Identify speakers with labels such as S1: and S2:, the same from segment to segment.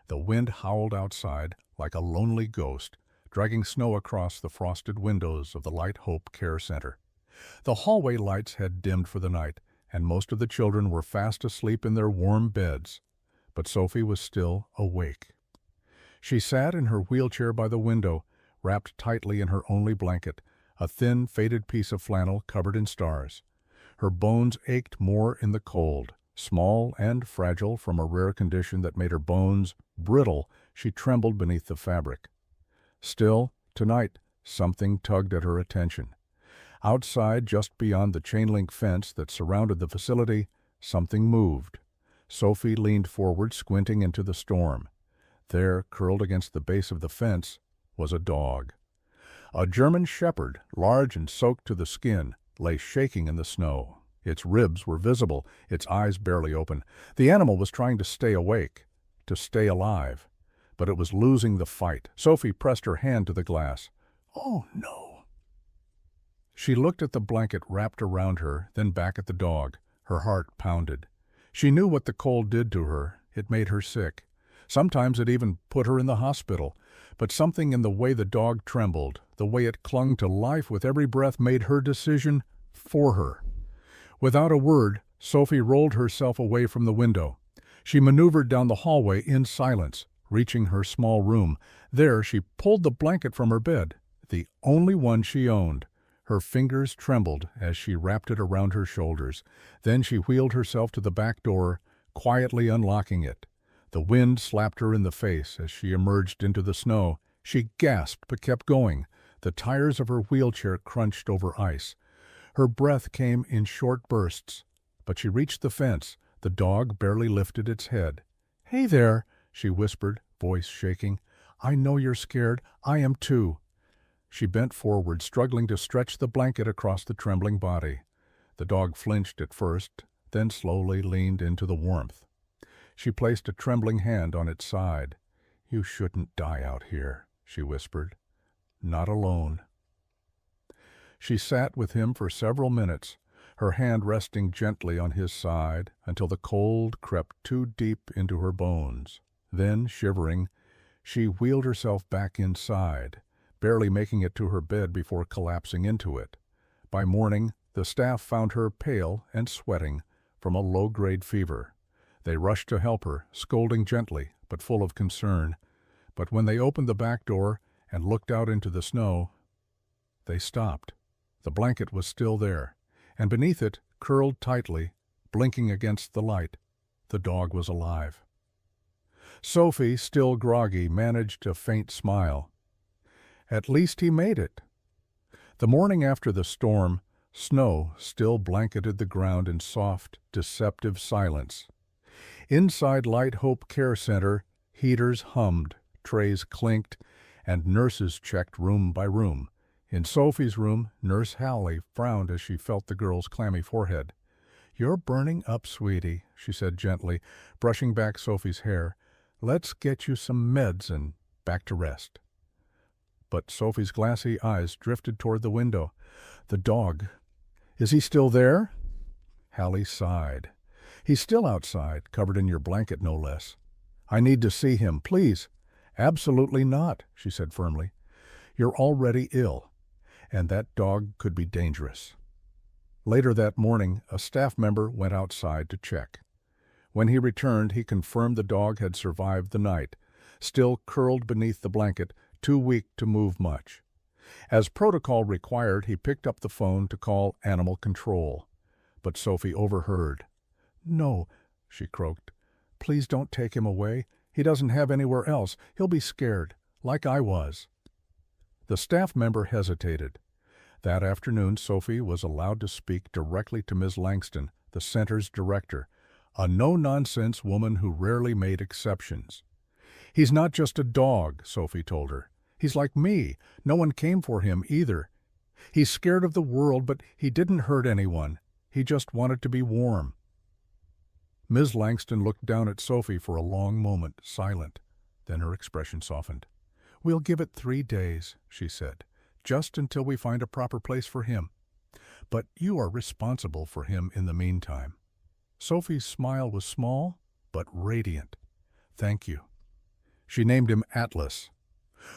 S1: The wind howled outside like a lonely ghost, dragging snow across the frosted windows of the Light Hope Care Center. The hallway lights had dimmed for the night, and most of the children were fast asleep in their warm beds. But Sophie was still awake. She sat in her wheelchair by the window, wrapped tightly in her only blanket, a thin, faded piece of flannel covered in stars. Her bones ached more in the cold. Small and fragile from a rare condition that made her bones brittle, she trembled beneath the fabric. Still, tonight, something tugged at her attention. Outside, just beyond the chain-link fence that surrounded the facility, something moved. Sophie leaned forward, squinting into the storm. There, curled against the base of the fence, was a dog. A German shepherd, large and soaked to the skin, lay shaking in the snow. Its ribs were visible, its eyes barely open. The animal was trying to stay awake, to stay alive. But it was losing the fight. Sophie pressed her hand to the glass. "Oh, no." She looked at the blanket wrapped around her, then back at the dog. Her heart pounded. She knew what the cold did to her. It made her sick. Sometimes it even put her in the hospital. But something in the way the dog trembled, the way it clung to life with every breath, made her decision for her. Without a word, Sophie rolled herself away from the window. She maneuvered down the hallway in silence, reaching her small room. There she pulled the blanket from her bed, the only one she owned. Her fingers trembled as she wrapped it around her shoulders. Then she wheeled herself to the back door, quietly unlocking it. The wind slapped her in the face as she emerged into the snow. She gasped but kept going. The tires of her wheelchair crunched over ice. Her breath came in short bursts, but she reached the fence. The dog barely lifted its head. "Hey there," she whispered, voice shaking. "I know you're scared. I am too." She bent forward, struggling to stretch the blanket across the trembling body. The dog flinched at first, then slowly leaned into the warmth. She placed a trembling hand on its side. "You shouldn't die out here," she whispered. "Not alone." She sat with him for several minutes, her hand resting gently on his side until the cold crept too deep into her bones. Then, shivering, she wheeled herself back inside, barely making it to her bed before collapsing into it. By morning, the staff found her pale and sweating from a low-grade fever. They rushed to help her, scolding gently but full of concern. But when they opened the back door and looked out into the snow, they stopped. The blanket was still there, and beneath it, curled tightly, blinking against the light, the dog was alive. Sophie, still groggy, managed a faint smile. At least he made it. The morning after the storm, snow still blanketed the ground in soft, deceptive silence. Inside Light Hope Care Center, heaters hummed, trays clinked, and nurses checked room by room. In Sophie's room, Nurse Hallie frowned as she felt the girl's clammy forehead. "You're burning up, sweetie," she said gently, brushing back Sophie's hair. "Let's get you some meds and back to rest." But Sophie's glassy eyes drifted toward the window. "The dog. Is he still there?" Hallie sighed. "He's still outside, covered in your blanket, no less." "I need to see him, please." "Absolutely not," she said firmly. "You're already ill, and that dog could be dangerous." Later that morning, a staff member went outside to check. When he returned, he confirmed the dog had survived the night, still curled beneath the blanket, too weak to move much. As protocol required, he picked up the phone to call animal control. But Sophie overheard. "No," she croaked. "Please don't take him away. He doesn't have anywhere else. He'll be scared, like I was." The staff member hesitated. That afternoon, Sophie was allowed to speak directly to Ms. Langston, the center's director, a no-nonsense woman who rarely made exceptions. "He's not just a dog," Sophie told her. "He's like me. No one came for him either. He's scared of the world, but he didn't hurt anyone. He just wanted to be warm." Ms. Langston looked down at Sophie for a long moment, silent. Then her expression softened. "We'll give it 3 days," she said, "just until we find a proper place for him. But you are responsible for him in the meantime." Sophie's smile was small, but radiant. "Thank you." She named him Atlas.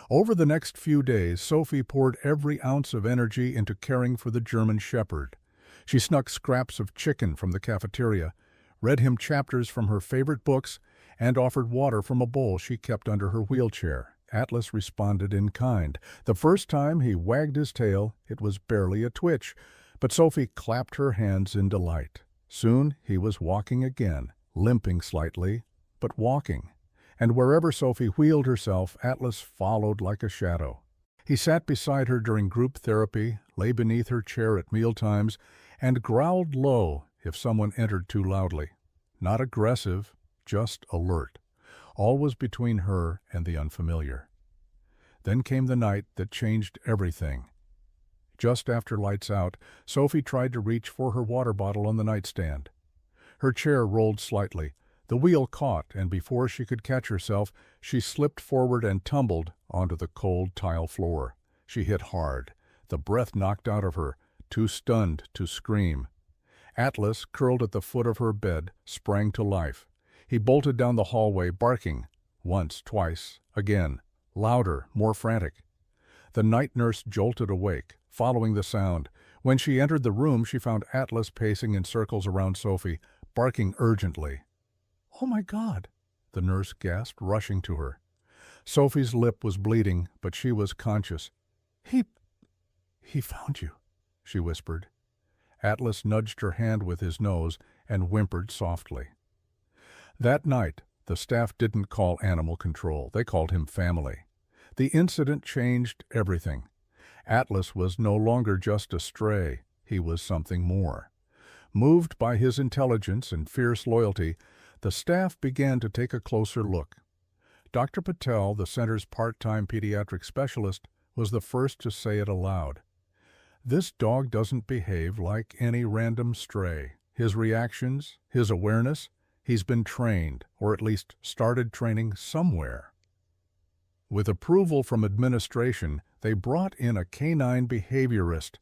S1: Over the next few days, Sophie poured every ounce of energy into caring for the German shepherd. She snuck scraps of chicken from the cafeteria, read him chapters from her favorite books, and offered water from a bowl she kept under her wheelchair. Atlas responded in kind. The first time he wagged his tail, it was barely a twitch, but Sophie clapped her hands in delight. Soon he was walking again, limping slightly, but walking. And wherever Sophie wheeled herself, Atlas followed like a shadow. He sat beside her during group therapy, lay beneath her chair at mealtimes, and growled low if someone entered too loudly. Not aggressive, just alert. All was between her and the unfamiliar. Then came the night that changed everything. Just after lights out, Sophie tried to reach for her water bottle on the nightstand. Her chair rolled slightly. The wheel caught, and before she could catch herself, she slipped forward and tumbled onto the cold tile floor. She hit hard. The breath knocked out of her, too stunned to scream. Atlas, curled at the foot of her bed, sprang to life. He bolted down the hallway, barking. Once, twice, again. Louder, more frantic. The night nurse jolted awake, following the sound. When she entered the room, she found Atlas pacing in circles around Sophie, barking urgently. "Oh, my God!" the nurse gasped, rushing to her. Sophie's lip was bleeding, but she was conscious. He found you," she whispered. Atlas nudged her hand with his nose and whimpered softly. That night, the staff didn't call animal control. They called him family. The incident changed everything. Atlas was no longer just a stray. He was something more. Moved by his intelligence and fierce loyalty, the staff began to take a closer look. Dr. Patel, the center's part-time pediatric specialist, was the first to say it aloud. "This dog doesn't behave like any random stray. His reactions, his awareness, he's been trained, or at least started training somewhere." With approval from administration, they brought in a canine behaviorist,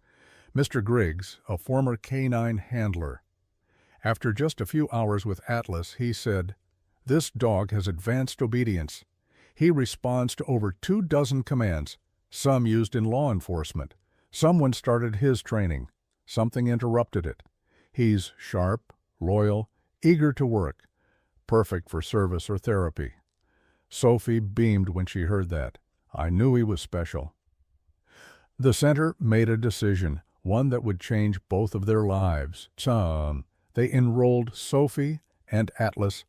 S1: Mr. Griggs, a former canine handler. After just a few hours with Atlas, he said, "This dog has advanced obedience. He responds to over 24 commands, some used in law enforcement. Someone started his training. Something interrupted it. He's sharp, loyal, eager to work, perfect for service or therapy." Sophie beamed when she heard that. "I knew he was special." The center made a decision, one that would change both of their lives. They enrolled Sophie and Atlas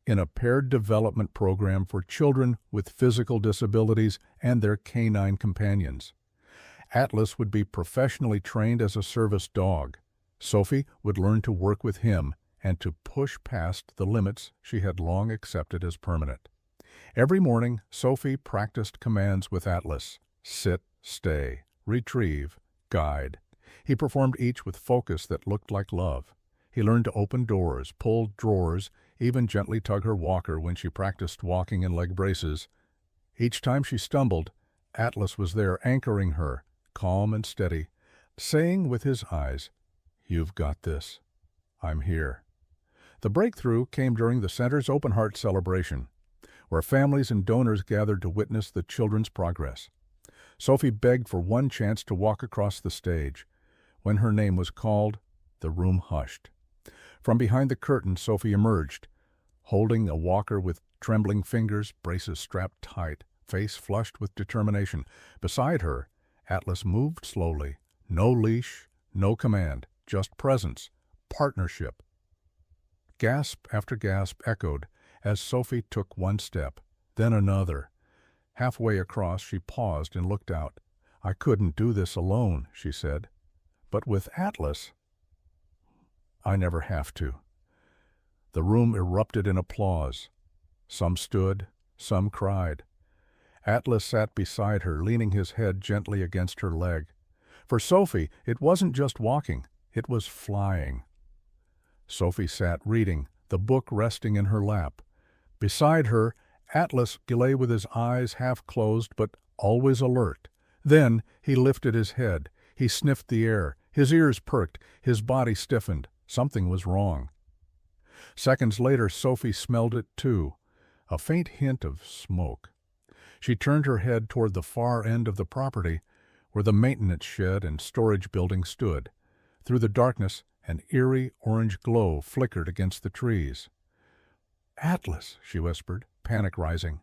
S1: in a paired development program for children with physical disabilities and their canine companions. Atlas would be professionally trained as a service dog. Sophie would learn to work with him and to push past the limits she had long accepted as permanent. Every morning, Sophie practiced commands with Atlas: sit, stay, retrieve, guide. He performed each with focus that looked like love. He learned to open doors, pull drawers, even gently tug her walker when she practiced walking in leg braces. Each time she stumbled, Atlas was there anchoring her, calm and steady, saying with his eyes, "You've got this. I'm here." The breakthrough came during the center's open heart celebration, where families and donors gathered to witness the children's progress. Sophie begged for one chance to walk across the stage. When her name was called, the room hushed. From behind the curtain, Sophie emerged, holding a walker with trembling fingers, braces strapped tight, face flushed with determination. Beside her, Atlas moved slowly. No leash, no command, just presence, partnership. Gasp after gasp echoed as Sophie took one step, then another. Halfway across, she paused and looked out. "I couldn't do this alone," she said. "But with Atlas, I never have to." The room erupted in applause. Some stood, some cried. Atlas sat beside her, leaning his head gently against her leg. For Sophie, it wasn't just walking, it was flying. Sophie sat reading, the book resting in her lap. Beside her, Atlas lay with his eyes half closed but always alert. Then he lifted his head. He sniffed the air. His ears perked. His body stiffened. Something was wrong. Seconds later, Sophie smelled it too. a faint hint of smoke. She turned her head toward the far end of the property, where the maintenance shed and storage building stood. Through the darkness, an eerie orange glow flickered against the trees. "Atlas," she whispered, panic rising.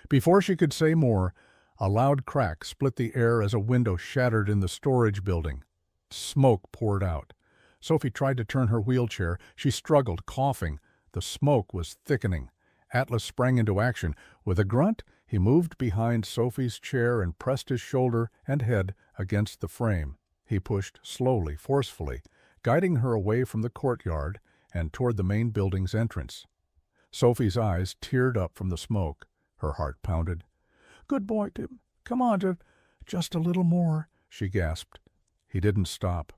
S1: Before she could say more, a loud crack split the air as a window shattered in the storage building. Smoke poured out. Sophie tried to turn her wheelchair. She struggled, coughing. The smoke was thickening. Atlas sprang into action. With a grunt, he moved behind Sophie's chair and pressed his shoulder and head against the frame. He pushed slowly, forcefully, guiding her away from the courtyard and toward the main building's entrance. Sophie's eyes teared up from the smoke. Her heart pounded. "Good boy, Tim. Come on, just a little more," she gasped. He didn't stop.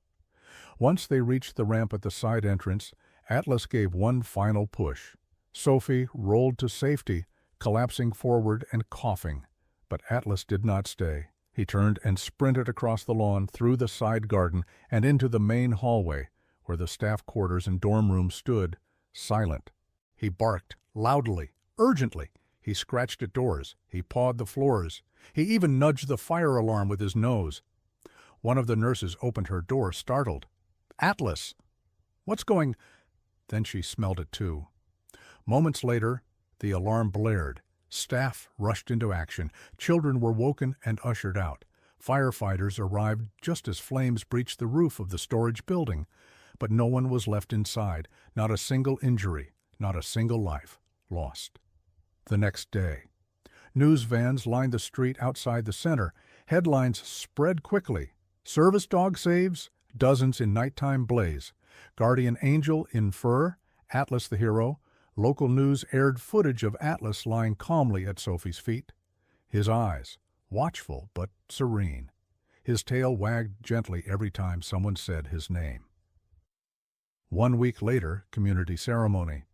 S1: Once they reached the ramp at the side entrance, Atlas gave one final push. Sophie rolled to safety, collapsing forward and coughing. But Atlas did not stay. He turned and sprinted across the lawn, through the side garden, and into the main hallway, where the staff quarters and dorm room stood, silent. He barked, loudly, urgently. He scratched at doors. He pawed the floors. He even nudged the fire alarm with his nose. One of the nurses opened her door, startled. "Atlas! What's going—" Then she smelled it too. Moments later, the alarm blared. Staff rushed into action. Children were woken and ushered out. Firefighters arrived just as flames breached the roof of the storage building. But no one was left inside. Not a single injury. Not a single life lost. The next day, news vans lined the street outside the center. Headlines spread quickly. Service dog saves, dozens in nighttime blaze. Guardian angel in fur, Atlas the hero. Local news aired footage of Atlas lying calmly at Sophie's feet. His eyes, watchful but serene. His tail wagged gently every time someone said his name. 1 week later, community ceremony.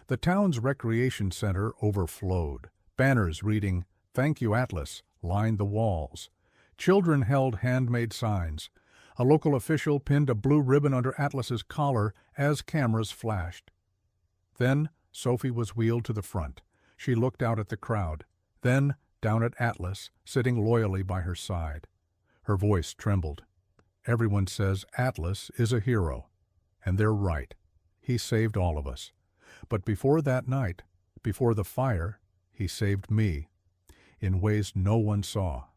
S1: The town's recreation center overflowed. Banners reading, "Thank you, Atlas," lined the walls. Children held handmade signs. A local official pinned a blue ribbon under Atlas's collar as cameras flashed. Then Sophie was wheeled to the front. She looked out at the crowd, then down at Atlas, sitting loyally by her side. Her voice trembled. "Everyone says Atlas is a hero, and they're right. He saved all of us. But before that night, before the fire, he saved me, in ways no one saw.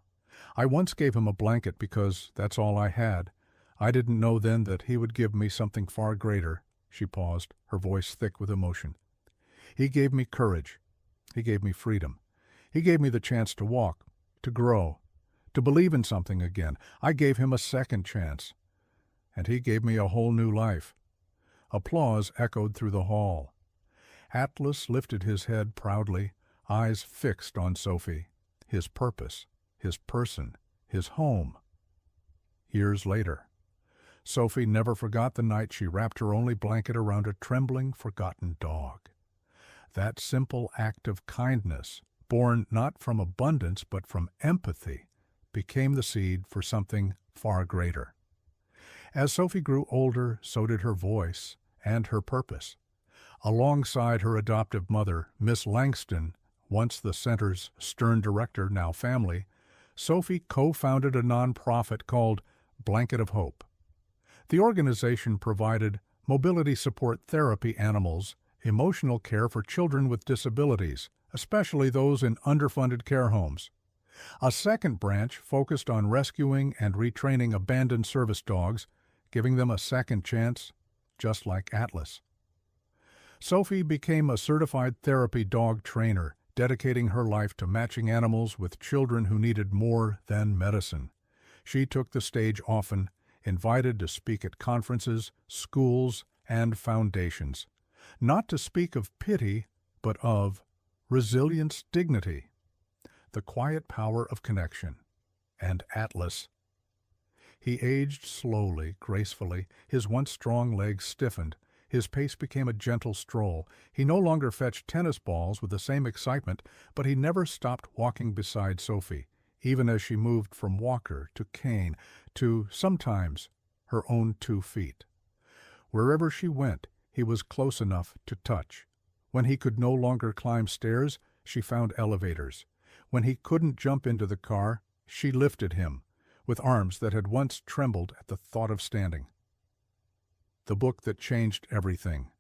S1: I once gave him a blanket because that's all I had. I didn't know then that he would give me something far greater." She paused, her voice thick with emotion. "He gave me courage. He gave me freedom. He gave me the chance to walk, to grow, to believe in something again. I gave him a second chance. And he gave me a whole new life." Applause echoed through the hall. Atlas lifted his head proudly, eyes fixed on Sophie. His purpose, his person, his home. Years later, Sophie never forgot the night she wrapped her only blanket around a trembling, forgotten dog. That simple act of kindness, born not from abundance but from empathy, became the seed for something far greater. As Sophie grew older, so did her voice and her purpose. Alongside her adoptive mother, Miss Langston, once the center's stern director, now family, Sophie co-founded a nonprofit called Blanket of Hope. The organization provided mobility support therapy animals, emotional care for children with disabilities, especially those in underfunded care homes. A second branch focused on rescuing and retraining abandoned service dogs, giving them a second chance, just like Atlas. Sophie became a certified therapy dog trainer, dedicating her life to matching animals with children who needed more than medicine. She took the stage often, invited to speak at conferences, schools, and foundations, not to speak of pity, but of resilience, dignity, the quiet power of connection. And Atlas. He aged slowly, gracefully. His once strong legs stiffened. His pace became a gentle stroll. He no longer fetched tennis balls with the same excitement, but he never stopped walking beside Sophie, even as she moved from walker to cane to, sometimes, her own 2 feet. Wherever she went, he was close enough to touch. When he could no longer climb stairs, she found elevators. When he couldn't jump into the car, she lifted him, with arms that had once trembled at the thought of standing. The book that changed everything.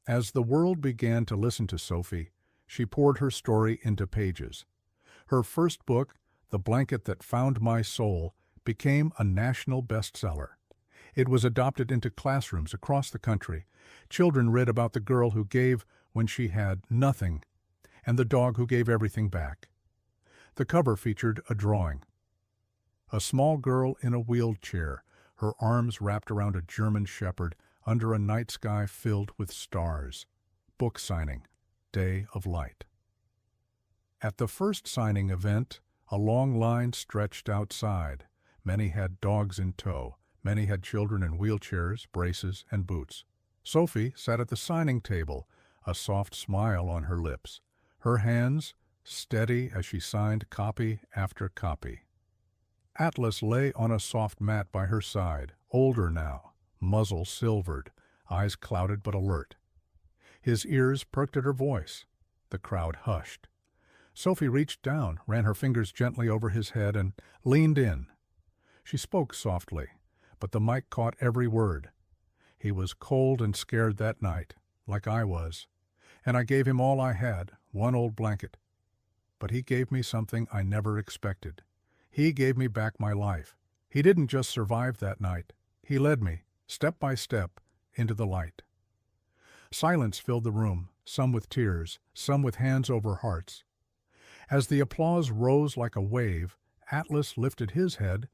S1: As the world began to listen to Sophie, she poured her story into pages. Her first book, The Blanket That Found My Soul, became a national bestseller. It was adopted into classrooms across the country. Children read about the girl who gave when she had nothing, and the dog who gave everything back. The cover featured a drawing. A small girl in a wheelchair, her arms wrapped around a German shepherd under a night sky filled with stars. Book signing, Day of Light. At the first signing event, a long line stretched outside. Many had dogs in tow. Many had children in wheelchairs, braces, and boots. Sophie sat at the signing table, a soft smile on her lips, her hands steady as she signed copy after copy. Atlas lay on a soft mat by her side, older now, muzzle silvered, eyes clouded but alert. His ears perked at her voice. The crowd hushed. Sophie reached down, ran her fingers gently over his head, and leaned in. She spoke softly, but the mic caught every word. He was cold and scared that night, like I was, and I gave him all I had, one old blanket. But he gave me something I never expected. He gave me back my life. He didn't just survive that night. He led me, step by step, into the light. Silence filled the room, some with tears, some with hands over hearts. As the applause rose like a wave, Atlas lifted his head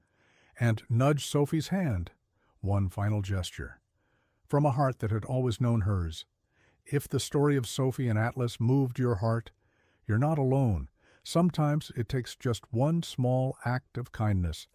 S1: and nudged Sophie's hand, one final gesture, from a heart that had always known hers. If the story of Sophie and Atlas moved your heart, you're not alone. Sometimes it takes just one small act of kindness,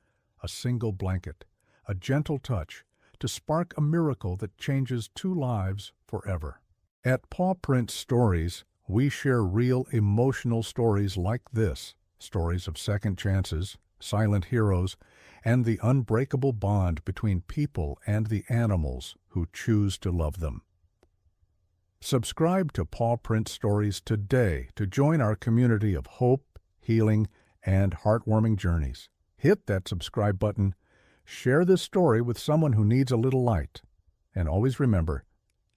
S1: a single blanket, a gentle touch, to spark a miracle that changes two lives forever. At PAWPRINT Stories, we share real emotional stories like this, stories of second chances, silent heroes, and the unbreakable bond between people and the animals who choose to love them. Subscribe to PAWPRINT Stories today to join our community of hope, healing, and heartwarming journeys. Hit that subscribe button, share this story with someone who needs a little light, and always remember,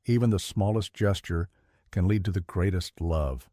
S1: even the smallest gesture can lead to the greatest love.